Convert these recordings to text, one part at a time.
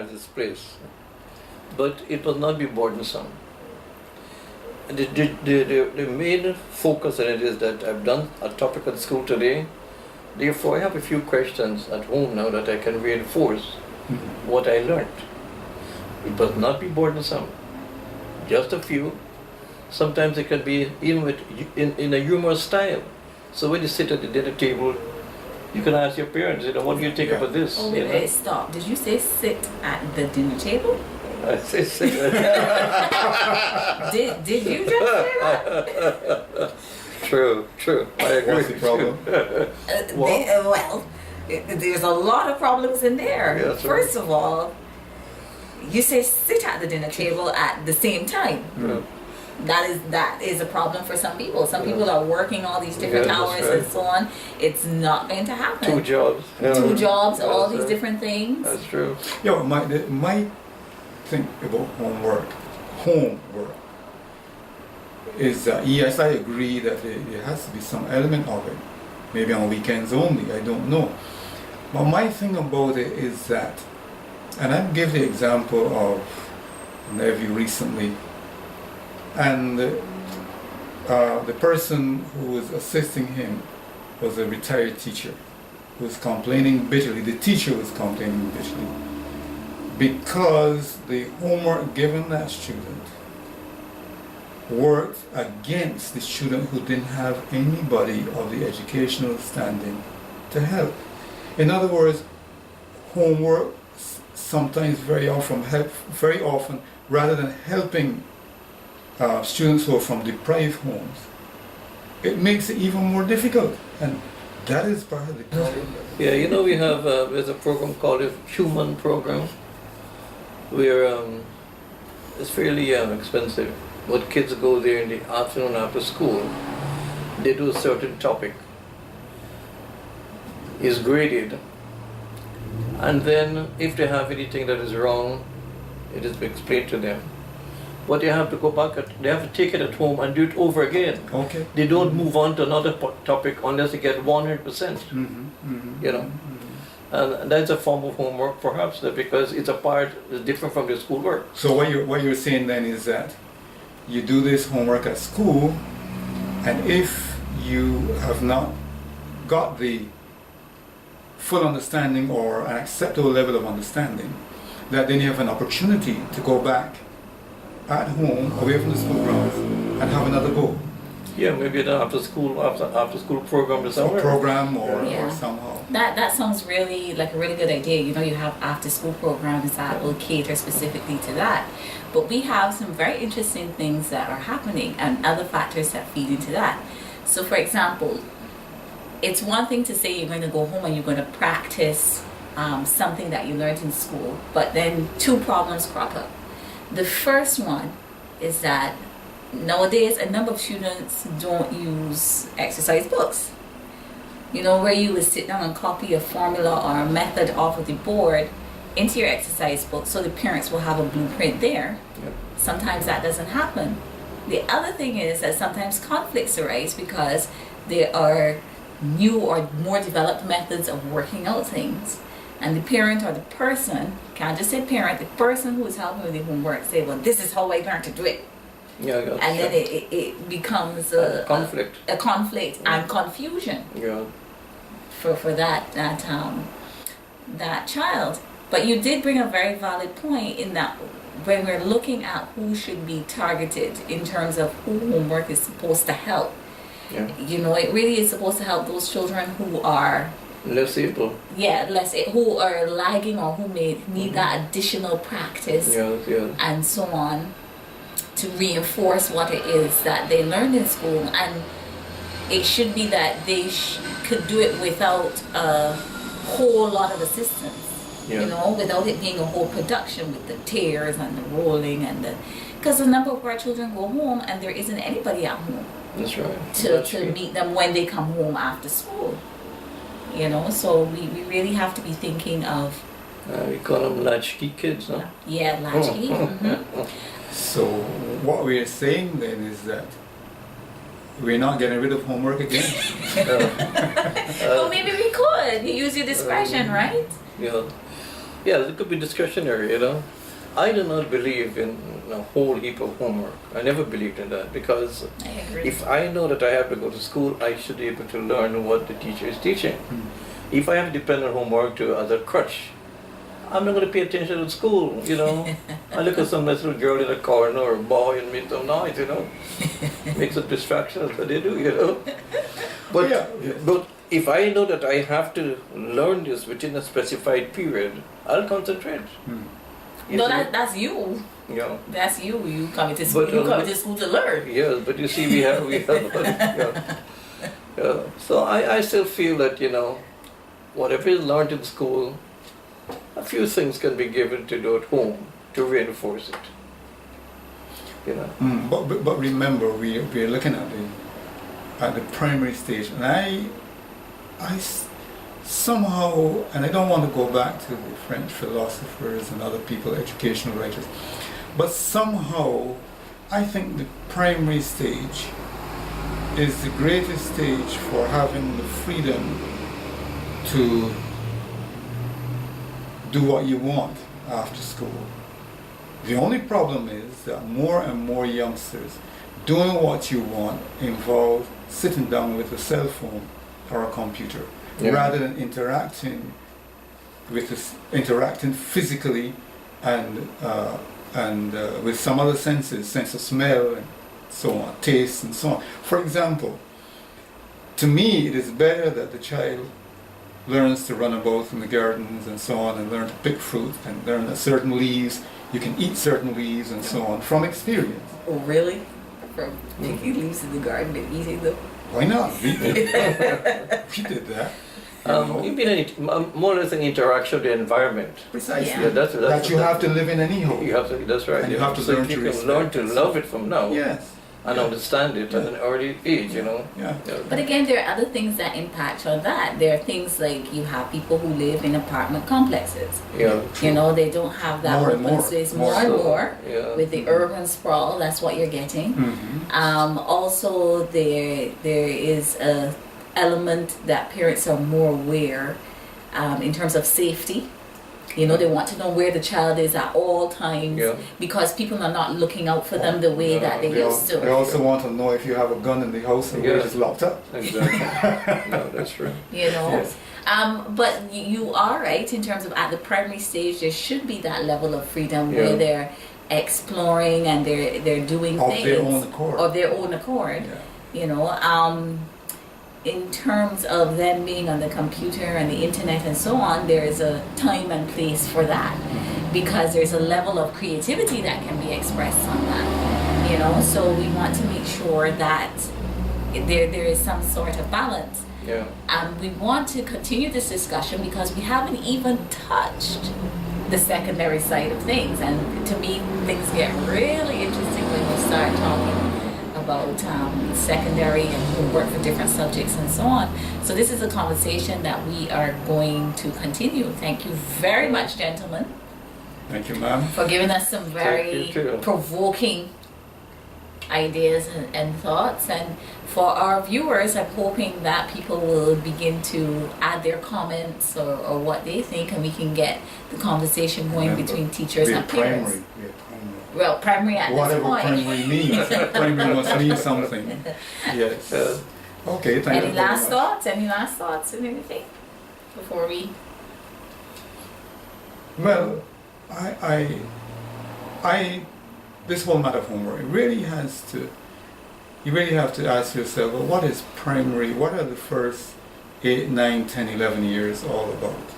has its place, but it must not be burdensome. The main focus on it is that I've done a topic at school today, therefore I have a few questions at home now that I can reinforce what I learned. It must not be burdensome, just a few. Sometimes it can be even in a humorous style. So when you sit at the dinner table, you can ask your parents, what do you think about this? Oh, wait, stop. Did you say sit at the dinner table? I say sit at Did you just say that? True. I agree. What's the problem? There's a lot of problems in there. Yes, sir. First of all, you say sit at the dinner table at the same time. Yeah. That is a problem for some people. Some people are working all these different hours and so on. It's not going to happen. Two jobs, all these different things. That's true. Yeah, my think about homework is yes, I agree that there has to be some element of it, maybe on weekends only, I don't know. But my thing about it is that, and I give the example of nephew recently, and the person who was assisting him was a retired teacher who was complaining bitterly. The teacher was complaining bitterly because the homework given that student worked against the student who didn't have anybody of the educational standing to help. In other words, homework sometimes very often, rather than helping students who are from deprived homes, it makes it even more difficult, and that is part of the problem. Yeah, we have there's a program called the Human Program, where it's fairly expensive, but kids go there in the afternoon after school. They do a certain topic, is graded, and then if they have anything that is wrong, it is explained to them. But they have to go back, they have to take it at home and do it over again. Okay. They don't move on to another topic unless they get 100%. And that's a form of homework perhaps, because it's different from the schoolwork. So what you're saying then is that you do this homework at school, and if you have not got the full understanding or an acceptable level of understanding, that then you have an opportunity to go back at home, away from the school grounds, and have another go. Yeah, maybe an after school program or somewhere. Program or somehow. That sounds really like a really good idea. You have after school programs that will cater specifically to that. But we have some very interesting things that are happening and other factors that feed into that. So for example, it's one thing to say you're going to go home and you're going to practice something that you learned in school, but then two problems crop up. The first one is that nowadays a number of students don't use exercise books. Where you would sit down and copy a formula or a method off of the board into your exercise book so the parents will have a blueprint there. Yep. Sometimes that doesn't happen. The other thing is that sometimes conflicts arise because there are new or more developed methods of working out things. And the parent or the person, can't just say parent, the person who is helping with the homework say, well, this is how I learned to do it. Yeah, and then it becomes a conflict and confusion for that child. But you did bring a very valid point in that when we're looking at who should be targeted in terms of who homework is supposed to help, it really is supposed to help those children who are less able. Who are lagging or who may need that additional practice and so on, to reinforce what it is that they learned in school. And it should be that they could do it without a whole lot of assistance, without it being a whole production with the tears and the rolling because a number of our children go home and there isn't anybody at home. That's right. To meet them when they come home after school. So we really have to be thinking of... we call them latchkey kids, huh? Yeah, latchkey. So what we're saying then is that we're not getting rid of homework again. Well, maybe we could. You use your discretion, right? Yeah. Yeah, it could be discretionary, you know. I do not believe in a whole heap of homework. I never believed in that because I agree. if I know that I have to go to school, I should be able to learn what the teacher is teaching. If I have to depend on homework as a crutch, I'm not going to pay attention to school, you know. I look at some nice little girl in a corner or a boy and make some noise, you know. Makes a distraction, that's what they do, you know. But, but if I know that I have to learn this within a specified period, I'll concentrate. No, that's you. Yeah. That's you. You come to school. You come to school to learn. Yes, but you see, we have yeah. So I still feel that, you know, whatever is learned in school, a few things can be given to do at home to reinforce it. You know. But remember, we're looking at the primary stage, and I somehow, and I don't want to go back to the French philosophers and other people, educational writers, but somehow I think the primary stage is the greatest stage for having the freedom to do what you want after school. The only problem is that more and more youngsters doing what you want involve sitting down with a cell phone or a computer, rather than interacting physically and with some other senses, sense of smell and so on, taste and so on. For example, to me it is better that the child learns to run about in the gardens and so on, and learn to pick fruit and learn that certain leaves, you can eat certain leaves and so on from experience. Oh, really? From picking leaves in the garden and eating them? Why not? We did that. You've been more or less an interaction with the environment. Precisely. Yeah. That you have to live in anyhow. You have to, that's right. And you have to so learn if you to can learn to respect love it from now. Yes. And understand it at an early age, you know. Yeah. But again, there are other things that impact on that. There are things like you have people who live in apartment complexes. Yeah. You know, they don't have that More and open more. space More more and so. more. Yeah. With the urban sprawl, that's what you're getting. Also, there is a element that parents are more aware in terms of safety. You know, they want to know where the child is at all times because people are not looking out for them the way that they used to. They also want to know if you have a gun in the house and where it's locked up. Exactly. No, that's true. You know, Yes. but you are right in terms of at the primary stage there should be that level of freedom where they're exploring and they're doing Of things their own accord. of their own accord. Yeah. You know, in terms of them being on the computer and the internet and so on, there is a time and place for that because there's a level of creativity that can be expressed on that. You know, so we want to make sure that there is some sort of balance. Yeah. And we want to continue this discussion because we haven't even touched the secondary side of things. And to me, things get really interesting when you start talking about secondary and homework for different subjects and so on. So this is a conversation that we are going to continue. Thank you very much, gentlemen. Thank you, ma'am. For giving us some very provoking ideas and thoughts. And for our viewers, I'm hoping that people will begin to add their comments or what they think, and we can get the conversation going between teachers and parents. Well, primary at Whatever this point. primary means. Primary must mean something. Yes. Okay, thank you. Any last thoughts? Any last thoughts and anything before we? Well, I this whole matter of homework, it really has to, you really have to ask yourself, well, what is primary, what are the first 8, 9, 10, 11 years all about?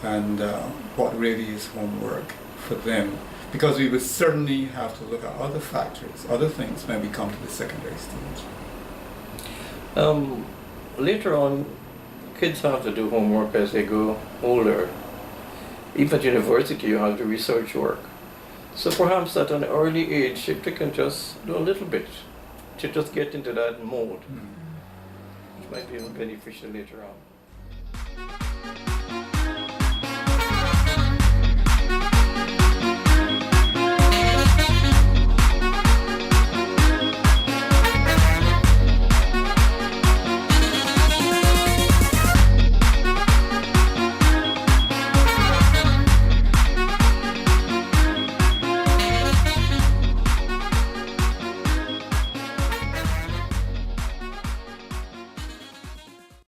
And what really is homework for them? Because we would certainly have to look at other factors, other things when we come to the secondary stage. Later on, kids have to do homework as they go older. Even at university, you have to research work. So perhaps at an early age, if they can just do a little bit to just get into that mode, it might be beneficial later on.